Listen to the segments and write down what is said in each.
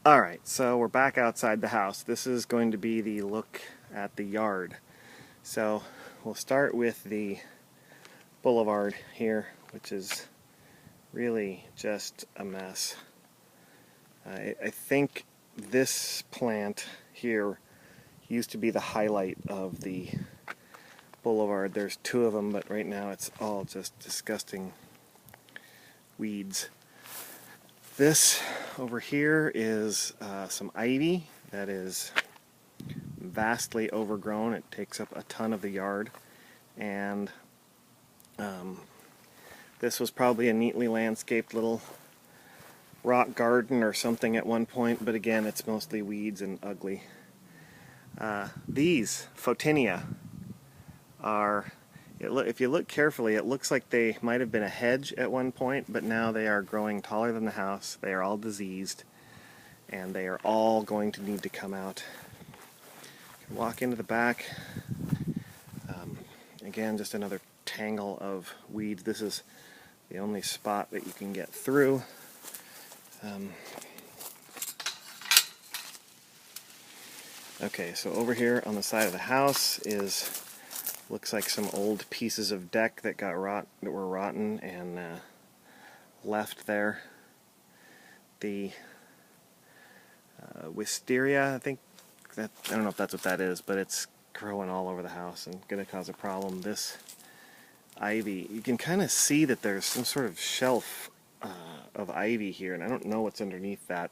Alright, so we're back outside the house. This is going to be the look at the yard. So we'll start with the boulevard here, which is really just a mess. I think this plant here used to be the highlight of the boulevard. There's two of them, but right now it's all just disgusting weeds. This over here is some ivy that is vastly overgrown. It takes up a ton of the yard, and this was probably a neatly landscaped little rock garden or something at one point, but again it's mostly weeds and ugly. These Photinia are, if you look carefully, it looks like they might have been a hedge at one point, but now they are growing taller than the house. They are all diseased, and they are all going to need to come out. You can walk into the back. Again, just another tangle of weeds. This is the only spot that you can get through. Okay, so over here on the side of the house is, looks like some old pieces of deck that were rotten and left there. The wisteria, I think that, I don't know if that's what that is, but it's growing all over the house and going to cause a problem. This ivy, you can kind of see that there's some sort of shelf of ivy here, and I don't know what's underneath that.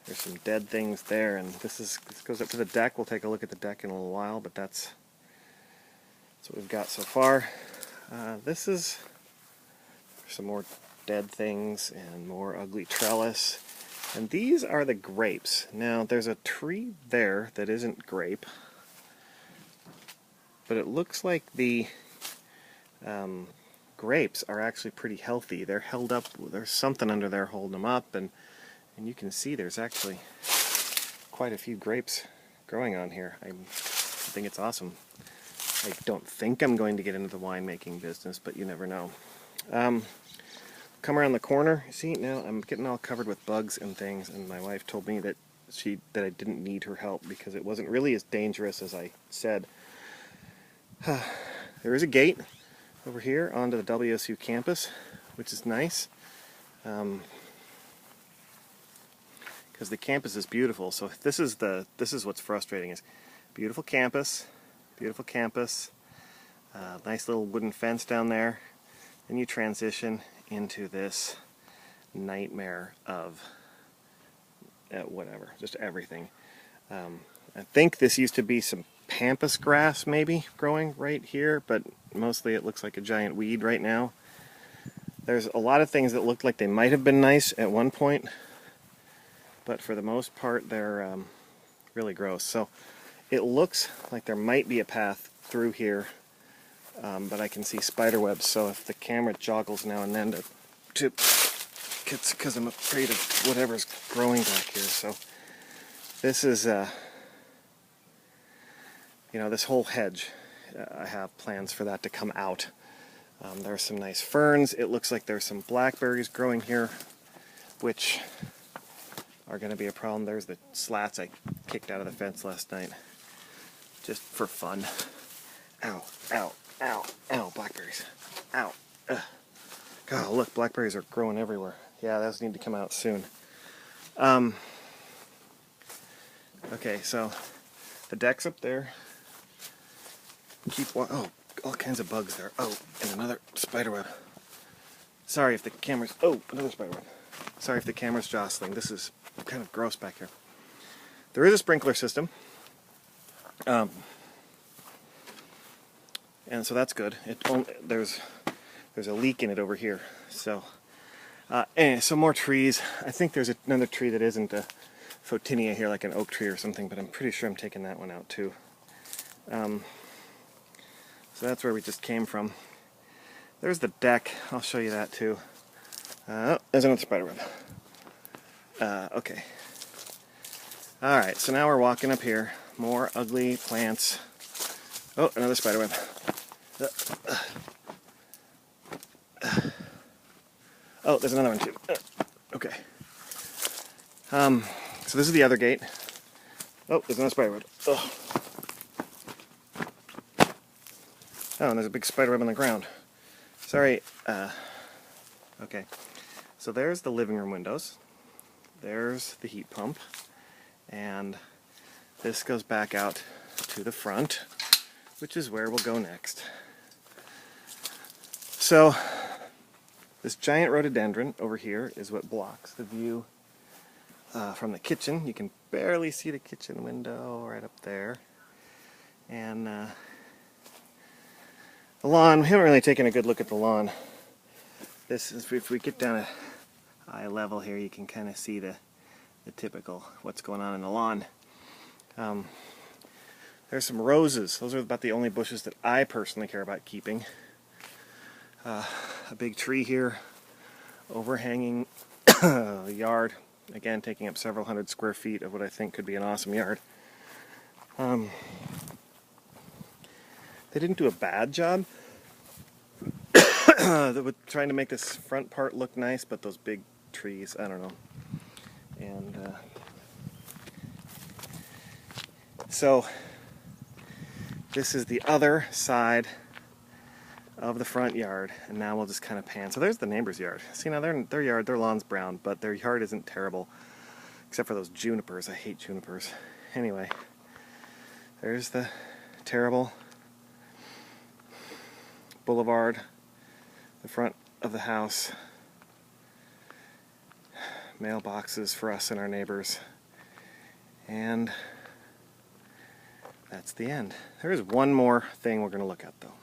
There's some dead things there, and this goes up to the deck. We'll take a look at the deck in a little while, but that's what we've got so far. This is some more dead things and more ugly trellis. And these are the grapes. Now, there's a tree there that isn't grape, but it looks like the grapes are actually pretty healthy. They're held up, there's something under there holding them up, and you can see there's actually quite a few grapes growing on here. I think it's awesome. I don't think I'm going to get into the winemaking business, but you never know. Come around the corner. See, now I'm getting all covered with bugs and things, and my wife told me that I didn't need her help because it wasn't really as dangerous as I said. There is a gate over here onto the WSU campus, which is nice. Because the campus is beautiful. So this is what's frustrating, is beautiful campus, nice little wooden fence down there. Then you transition into this nightmare of whatever, just everything. I think this used to be some pampas grass maybe growing right here, but mostly it looks like a giant weed right now. There's a lot of things that looked like they might have been nice at one point, but for the most part they're really gross. So it looks like there might be a path through here, but I can see spider webs, so if the camera joggles now and then it's because I'm afraid of whatever's growing back here. So this is this whole hedge, I have plans for that to come out. There are some nice ferns. It looks like there's some blackberries growing here, which are going to be a problem. There's the slats I kicked out of the fence last night, just for fun. Ow, ow, ow, ow, blackberries. Ow. Ugh. God, look, blackberries are growing everywhere. Yeah, those need to come out soon. Okay, so the deck's up there. Oh, all kinds of bugs there. Oh, and another spiderweb. Sorry if the camera's... Oh, another spiderweb. Sorry if the camera's jostling. This is kind of gross back here. There is a sprinkler system. And so that's good. There's a leak in it over here. So, anyway, so more trees. I think there's another tree that isn't a Photinia here, like an oak tree or something, but I'm pretty sure I'm taking that one out too. So that's where we just came from. There's the deck. I'll show you that too. Oh, there's another spiderweb. Okay. Alright, so now we're walking up here. More ugly plants. Oh, another spiderweb. Oh, there's another one too. Okay. So this is the other gate. Oh, there's no spider web. Ugh. Oh, and there's a big spider web on the ground. Sorry. Okay. So there's the living room windows. There's the heat pump. And this goes back out to the front, which is where we'll go next. So this giant rhododendron over here is what blocks the view from the kitchen. You can barely see the kitchen window right up there. And the lawn, we haven't really taken a good look at the lawn. This is, if we get down at eye level here, you can kind of see the typical what's going on in the lawn. There's some roses. Those are about the only bushes that I personally care about keeping. A big tree here overhanging the yard. Again, taking up several hundred square feet of what I think could be an awesome yard. They didn't do a bad job with trying to make this front part look nice, but those big trees, I don't know. And so this is the other side of the front yard, and now we'll just kind of pan. So there's the neighbor's yard. See, now their yard, their lawn's brown, but their yard isn't terrible, except for those junipers. I hate junipers. Anyway, there's the terrible boulevard, the front of the house, mailboxes for us and our neighbors, and that's the end. There is one more thing we're going to look at, though.